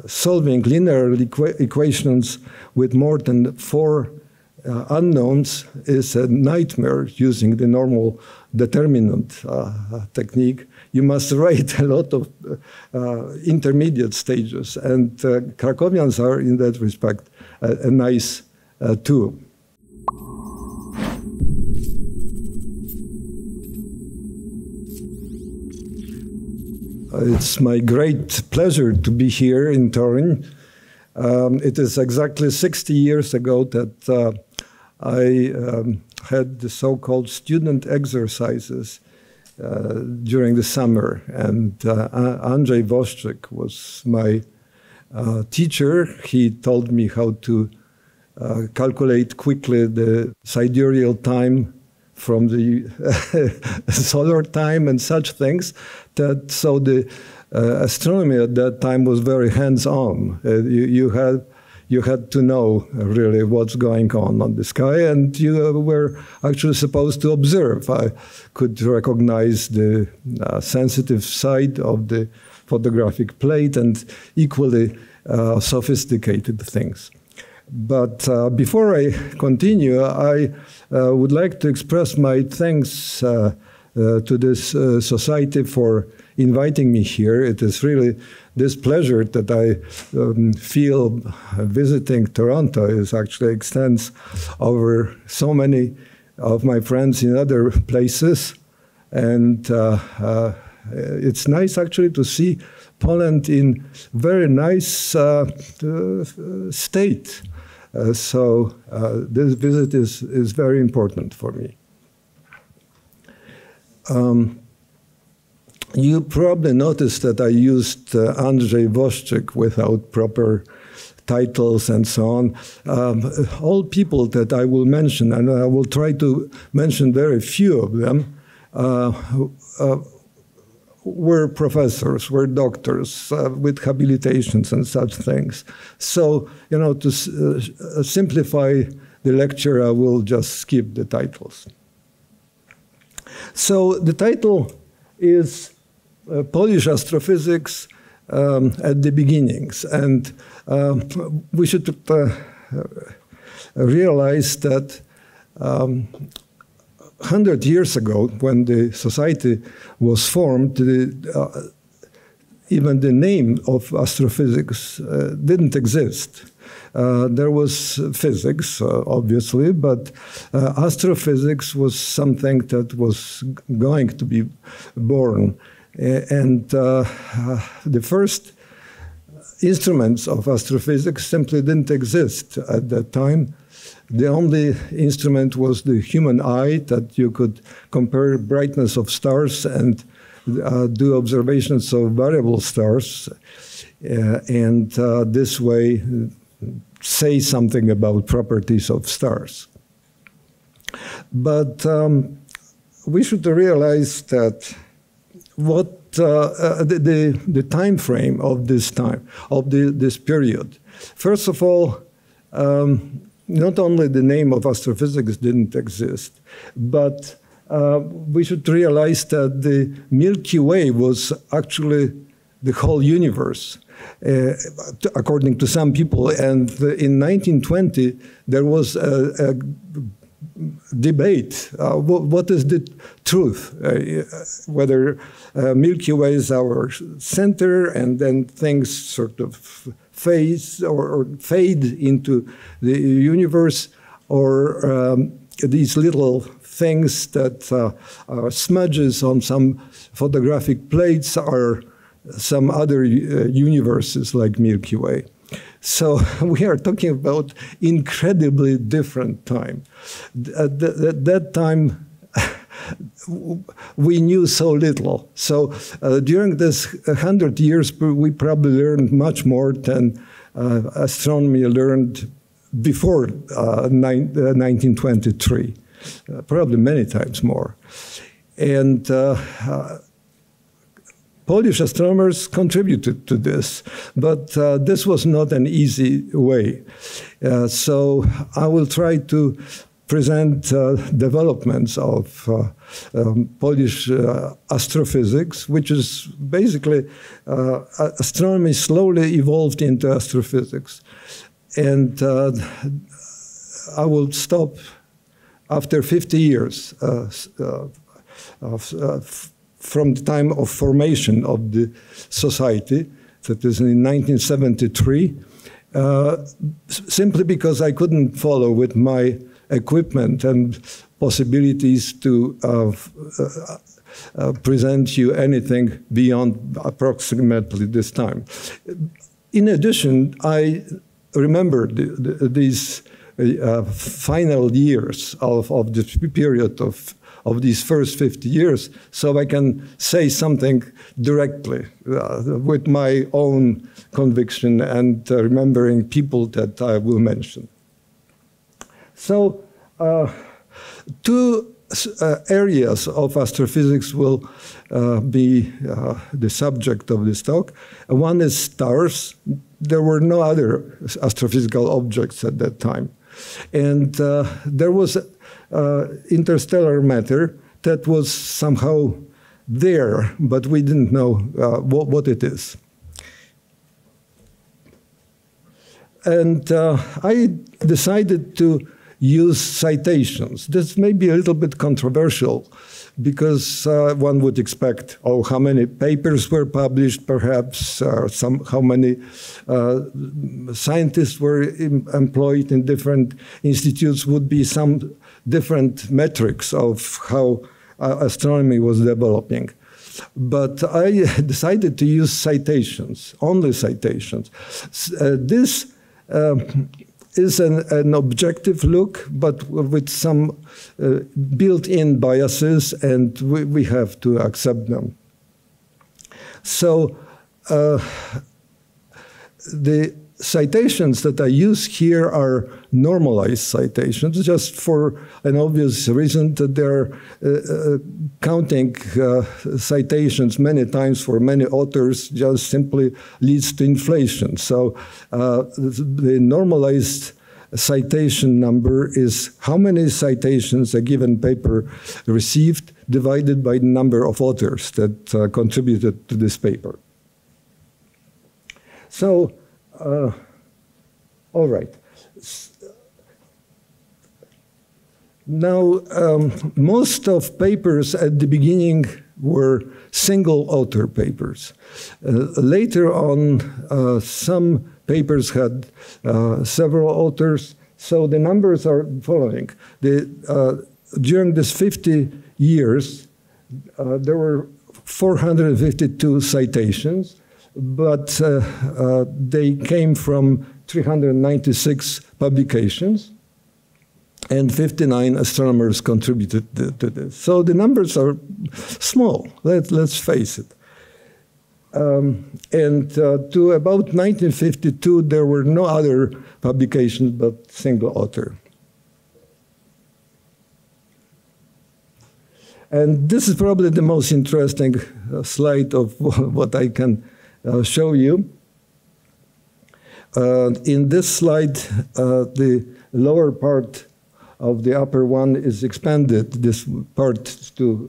solving linear equations with more than 4 unknowns is a nightmare using the normal determinant technique. You must write a lot of intermediate stages, and Krakowians are, in that respect, a nice tool. It's my great pleasure to be here in Toruń. It is exactly 60 years ago that I had the so-called student exercises during the summer, and Andrzej Woszczyk was my teacher. He told me how to calculate quickly the sidereal time from the solar time and such things. So the astronomy at that time was very hands-on. You had to know really what's going on the sky, and you were actually supposed to observe. I could recognize the sensitive side of the photographic plate and equally sophisticated things. But before I continue, I would like to express my thanks to this society for inviting me here. It is really this pleasure that I feel visiting Toronto. It actually extends over so many of my friends in other places. And it's nice actually to see Poland in very nice state. So this visit is very important for me. You probably noticed that I used Andrzej Woszczyk without proper titles and so on. All people that I will mention, and I will try to mention very few of them, were professors, were doctors with habilitations and such things. So, you know, to simplify the lecture, I will just skip the titles. So the title is Polish Astrophysics at the Beginnings. And we should realize that 100 years ago, when the society was formed, even the name of astrophysics didn't exist. There was physics, obviously, but astrophysics was something that was going to be born. And the first instruments of astrophysics simply didn't exist at that time. The only instrument was the human eye, that you could compare brightness of stars and do observations of variable stars, and this way say something about properties of stars. But we should realize that what the time frame of this this period. First of all, not only the name of astrophysics didn't exist, but we should realize that the Milky Way was actually the whole universe, according to some people. And in 1920, there was a debate. What is the truth? Whether Milky Way is our center, and then things sort of fade into the universe, or these little things that are smudges on some photographic plates are some other universes like Milky Way. So we are talking about incredibly different time. At that time, we knew so little. So during this 100 years, we probably learned much more than astronomy learned before 1923, probably many times more. And Polish astronomers contributed to this, but this was not an easy way. So I will try to present developments of Polish astrophysics, which is basically astronomy slowly evolved into astrophysics. And I will stop after 50 years from the time of formation of the society, that is in 1973, simply because I couldn't follow with my equipment and possibilities to present you anything beyond approximately this time. In addition, I remember these final years of the period of these first 50 years, so I can say something directly with my own conviction and remembering people that I will mention. So, two areas of astrophysics will be the subject of this talk. One is stars. There were no other astrophysical objects at that time. And there was interstellar matter that was somehow there, but we didn't know what it is. And I decided to use citations. This may be a little bit controversial because one would expect, oh, how many papers were published, perhaps, how many scientists were employed in different institutes would be some different metrics of how astronomy was developing. But I decided to use citations, only citations. This is an objective look, but with some built-in biases, and we have to accept them. So the citations that I use here are normalized citations, just for an obvious reason that they're counting citations many times for many authors just simply leads to inflation. So the normalized citation number is how many citations a given paper received divided by the number of authors that contributed to this paper. So, all right. Now, most of papers at the beginning were single author papers. Later on, some papers had several authors, so the numbers are following. During this 50 years, there were 452 citations, but they came from 396 publications, and 59 astronomers contributed to this. So the numbers are small, let's face it. And to about 1952, there were no other publications but single author. And this is probably the most interesting slide of what I can show you. In this slide, the lower part of the upper one is expanded, this part to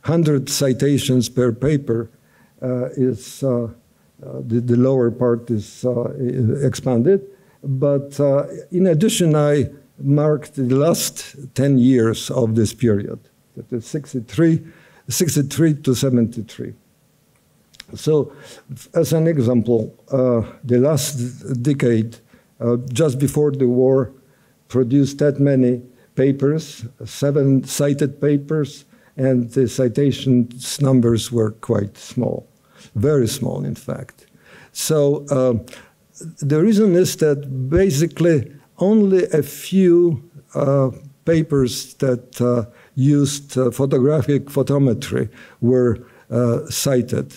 100 citations per paper is, the lower part is expanded. But in addition, I marked the last 10 years of this period, that is 63 to 73. So, as an example, the last decade, just before the war, produced that many papers, 7 cited papers, and the citations numbers were quite small, very small, in fact. So the reason is that basically only a few papers that used photographic photometry were cited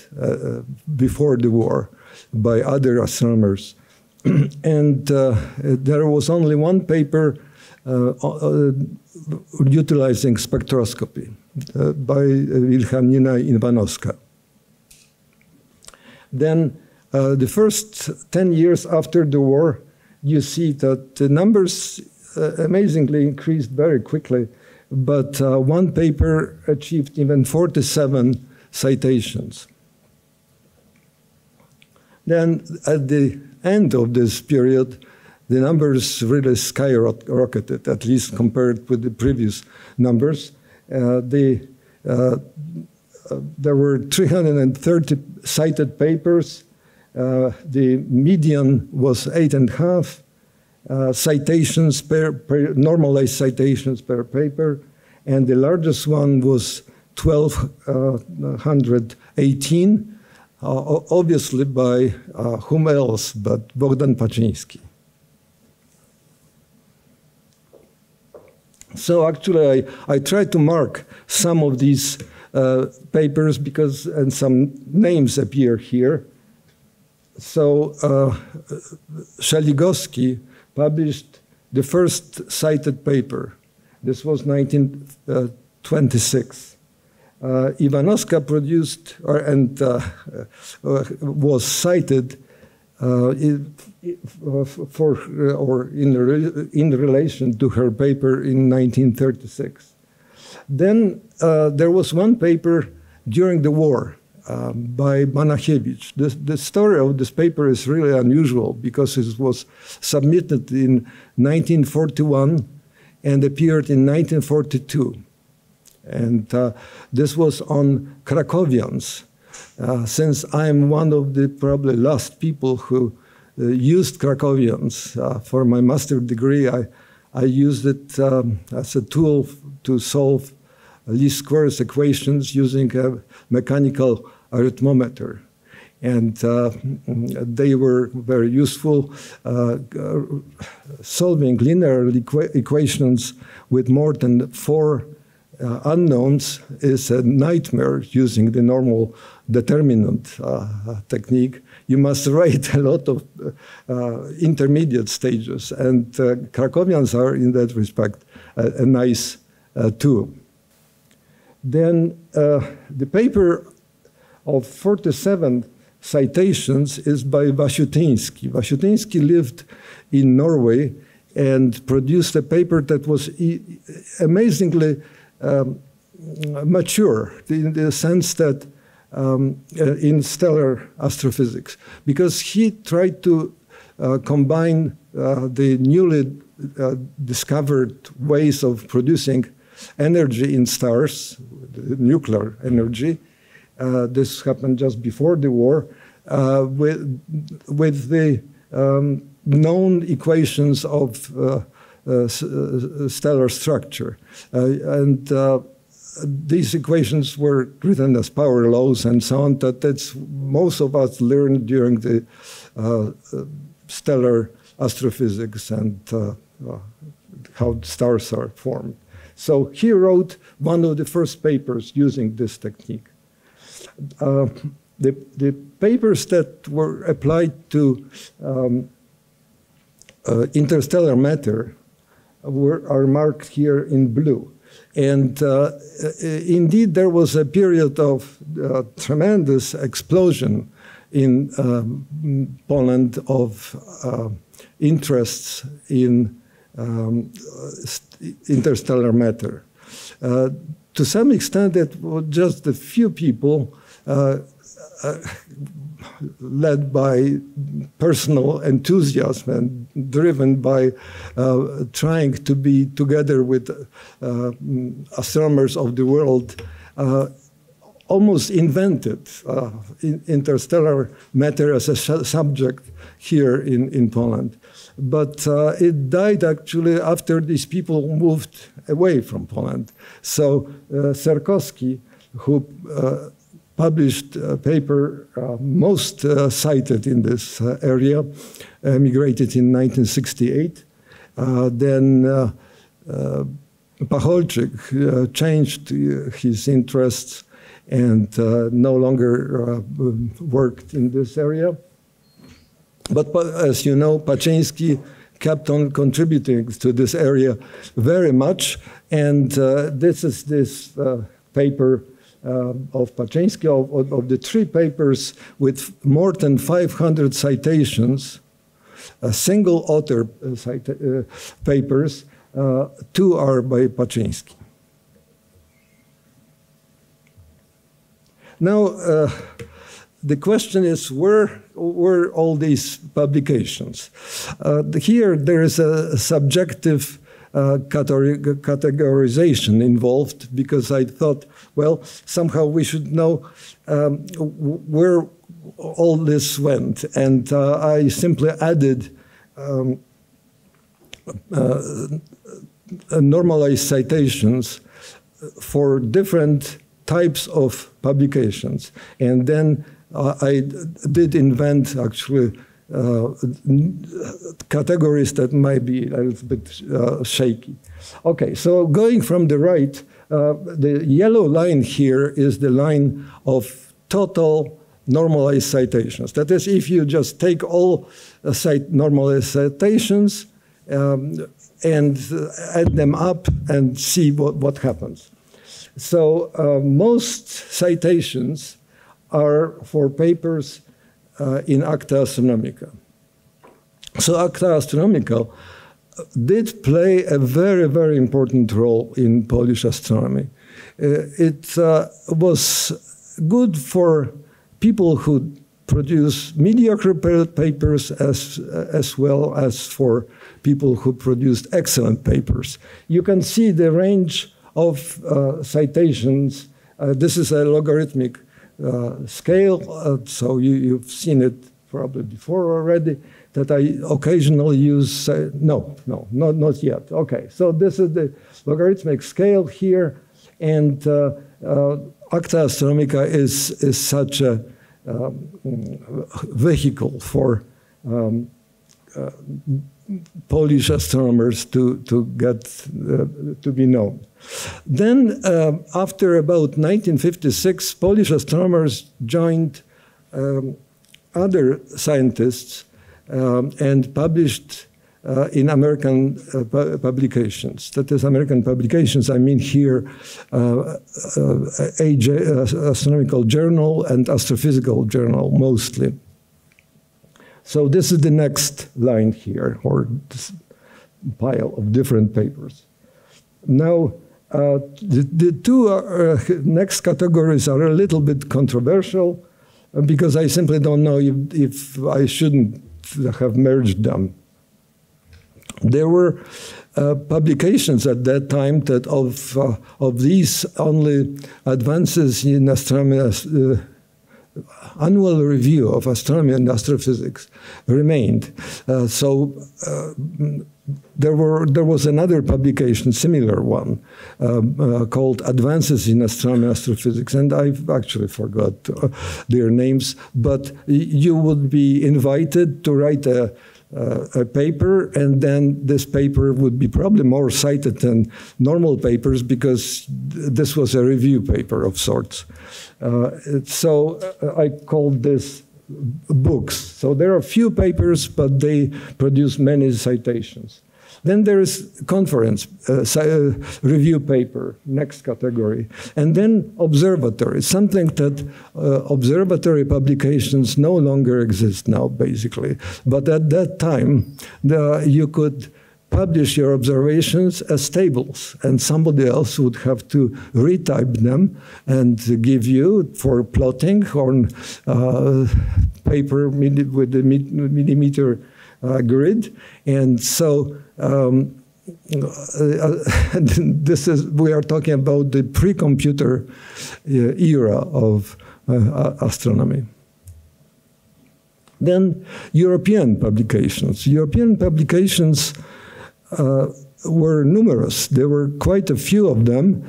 before the war by other astronomers. And there was only one paper utilizing spectroscopy by Mirjana Keser. Then the first 10 years after the war, you see that the numbers amazingly increased very quickly, but one paper achieved even 47 citations. Then at the end of this period, the numbers really skyrocketed, at least compared with the previous numbers. There were 330 cited papers. The median was 8.5 citations per normalized citations per paper, and the largest one was 1,218. Obviously by whom else but Bogdan Paczyński. So actually I tried to mark some of these papers because, and some names appear here. So Szeligowski published the first cited paper. This was 1926. Iwanowska produced was cited in relation to her paper in 1936. Then there was one paper during the war by Manakiewicz. The story of this paper is really unusual because it was submitted in 1941 and appeared in 1942. And this was on Krakowians. Since I'm one of the probably last people who used Krakowians for my master's degree, I used it as a tool to solve least squares equations using a mechanical arithmometer. And they were very useful. Solving linear equations with more than 4 unknowns is a nightmare using the normal determinant technique. You must write a lot of intermediate stages, and Krakowians are, in that respect, a nice tool. Then the paper of 47 citations is by Wasiutyński. Wasiutyński lived in Norway and produced a paper that was amazingly mature in the sense that in stellar astrophysics, because he tried to combine the newly discovered ways of producing energy in stars, nuclear energy. This happened just before the war, with the known equations of stellar structure. These equations were written as power laws and so on, that's most of us learned during the stellar astrophysics and how stars are formed. So he wrote one of the first papers using this technique. The papers that were applied to interstellar matter are marked here in blue. And indeed, there was a period of tremendous explosion in Poland of interests in interstellar matter. To some extent, it was just a few people led by personal enthusiasm and driven by trying to be together with astronomers of the world, almost invented interstellar matter as a subject here in Poland. But it died actually after these people moved away from Poland. So Serkowski, who published a paper most cited in this area, emigrated in 1968. Then Pacholczyk changed his interests and no longer worked in this area. But as you know, Paczyński kept on contributing to this area very much. And this is this paper of Paczyński, of the 3 papers with more than 500 citations. single author papers. 2 are by Paczyński. Now, the question is, where were all these publications? Here, there is a subjective categorization involved, because I thought, well, somehow we should know where all this went. And I simply added normalized citations for different types of publications. And then I did invent, actually, categories that might be a little bit shaky. Okay, so going from the right, the yellow line here is the line of total normalized citations. That is, if you just take all normalized citations and add them up and see what happens. So most citations are for papers in Acta Astronomica. So Acta Astronomica did play a very, very important role in Polish astronomy. It was good for people who produce mediocre papers as well as for people who produced excellent papers. You can see the range of citations. This is a logarithmic scale, so you've seen it probably before already, that I occasionally use. No, not yet. Okay, so this is the logarithmic scale here, and Acta Astronomica is such a vehicle for Polish astronomers to get to be known. Then, after about 1956, Polish astronomers joined other scientists and published in American publications. That is, American publications, I mean here Astronomical Journal and Astrophysical Journal mostly. So this is the next line here, or this pile of different papers. Now, the two next categories are a little bit controversial, because I simply don't know if I shouldn't have merged them. There were publications at that time that of these only advances in astronomy, annual review of astronomy and astrophysics remained. There was another publication, similar one, called Advances in Astronomy and Astrophysics, and I've actually forgot their names, but you would be invited to write a paper, and then this paper would be probably more cited than normal papers, because this was a review paper of sorts. So I called this books. So there are few papers, but they produce many citations. Then there is conference, review paper, next category. And then observatory, something that observatory publications no longer exist now, basically. But at that time, you could publish your observations as tables, and somebody else would have to retype them and give you for plotting on paper with the millimeter grid. And so we are talking about the pre-computer era of astronomy. Then European publications. European publications were numerous. There were quite a few of them.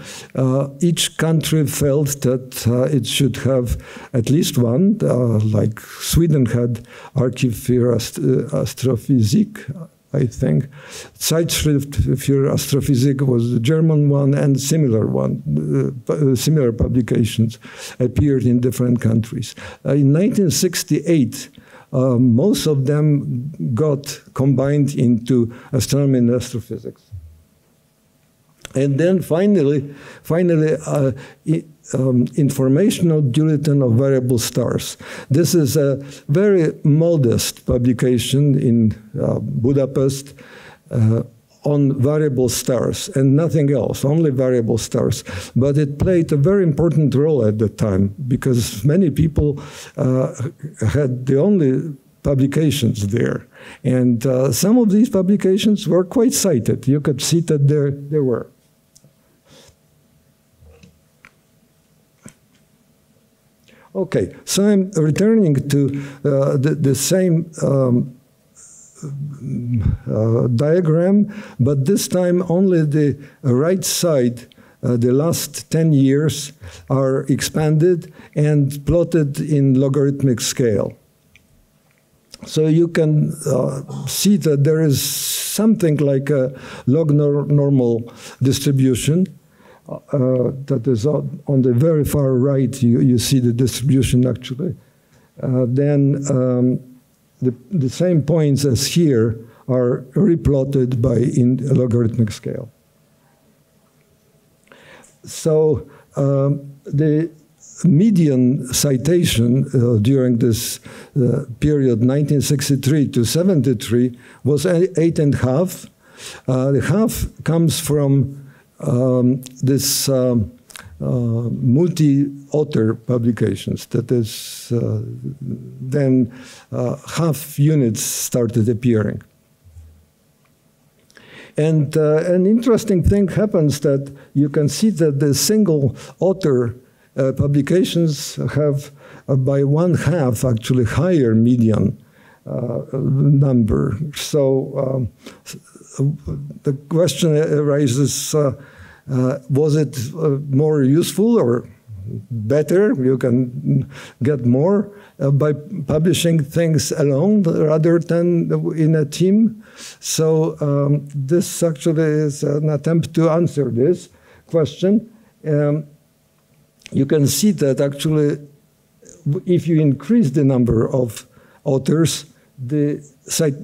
Each country felt that it should have at least one, like Sweden had Archiv für Astrophysik, I think. Zeitschrift für Astrophysik was the German one, and similar publications appeared in different countries. In 1968, most of them got combined into astronomy and astrophysics. And then finally, Informational Bulletin of Variable Stars. This is a very modest publication in Budapest on variable stars and nothing else, only variable stars. But it played a very important role at the time because many people had the only publications there. And some of these publications were quite cited. You could see that there were. Okay, so I'm returning to the same diagram, but this time only the right side, the last 10 years, are expanded and plotted in logarithmic scale. So you can see that there is something like a log normal distribution. That is on the very far right, you see the distribution actually. Then the same points as here are replotted in logarithmic scale. So the median citation during this period, 1963 to 73, was 8.5. The half comes from this multi-author publications. That is, then half units started appearing. And an interesting thing happens that you can see that the single author publications have by 1/2 actually higher median number. So the question arises, was it more useful or better? You can get more by publishing things alone rather than in a team. So this actually is an attempt to answer this question. You can see that actually if you increase the number of authors, the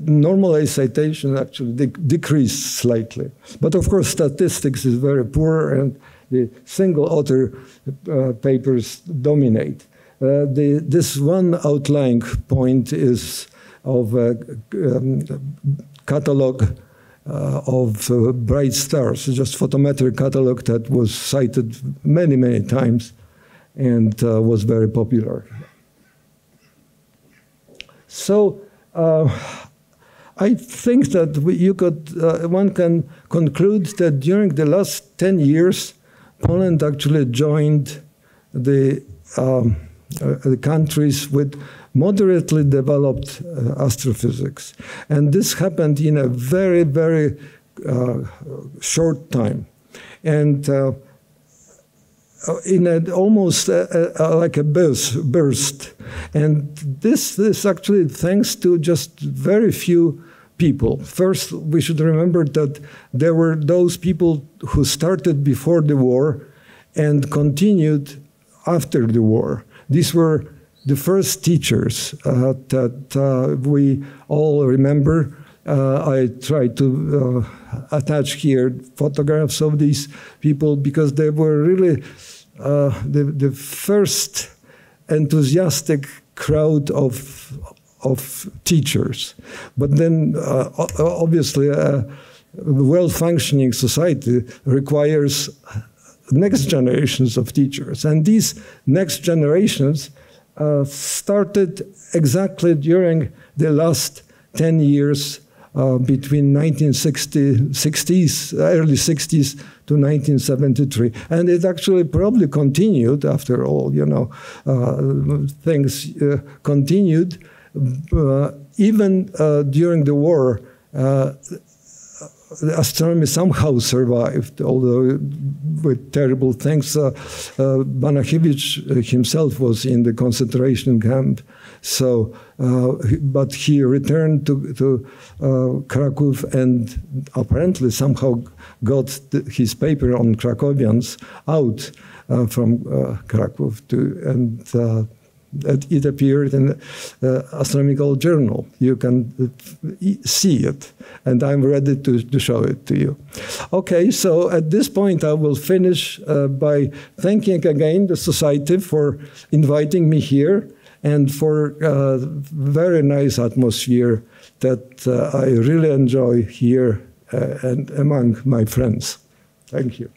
normalized citation actually decreased slightly. But of course, statistics is very poor, and the single author papers dominate. This one outlying point is of a catalog of bright stars, just photometric catalog that was cited many, many times and was very popular. So I think that one can conclude that during the last 10 years, Poland actually joined the countries with moderately developed astrophysics. And this happened in a very, very short time. And in almost like a burst. And this is actually thanks to just very few people. First, we should remember that there were those people who started before the war and continued after the war. These were the first teachers that we all remember. I tried to attach here photographs of these people because they were really the first enthusiastic crowd of teachers. But then, obviously, a well-functioning society requires next generations of teachers. And these next generations started exactly during the last 10 years between 1960s, early 60s to 1973. And it actually probably continued, after all, you know, things continued. Even during the war, astronomy somehow survived, although with terrible things. Banachewicz himself was in the concentration camp, so but he returned to Kraków and apparently somehow got his paper on Krakowians out from Kraków, and It appeared in the Astronomical Journal. You can see it, and I'm ready to show it to you. Okay, so at this point I will finish by thanking again the Society for inviting me here and for a very nice atmosphere that I really enjoy here and among my friends. Thank you.